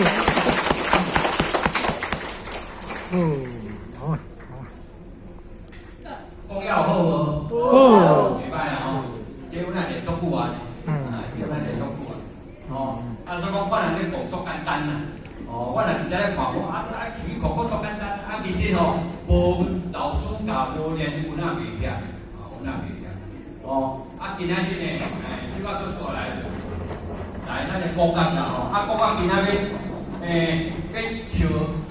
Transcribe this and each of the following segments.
好。讲了好无？好。袂歹啊吼，结婚也连足久啊，结婚连足久啊。哦，所以讲可能咧讲足简单啦。哦，我若直接咧看讲其实讲足简单，其实吼无老师教无练，有哪袂晓？有哪袂晓？哦，今仔日呢，即摆佫说来，咱咧讲讲啦吼，讲到今仔日，要唱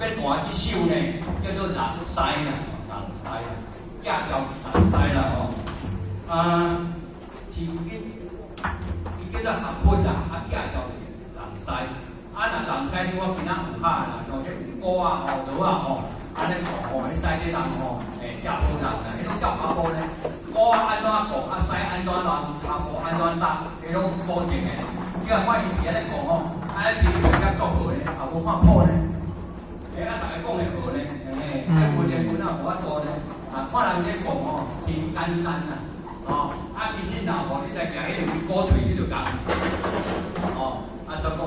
要弹一首呢，叫做《人师》啦，《人师》啦。架调是人师啦吼，是叫做合婚啦，架调是人师。若人师我今仔有拍啦，像这有鼓啊吼、锣啊吼，安尼讲吼，迄师弟人吼，叫好人啦，迄种叫较好咧。鼓啊安怎讲，师安怎拉，下鼓安怎打，迄种保证诶。你看我以前咧讲吼，安尼平常较足好咧，也无看谱咧。大家讲会好咧，文言文啊无法度咧。看人咧讲吼，真简单啦，其实若吼你来行迄条鼓槌，你就讲，所以讲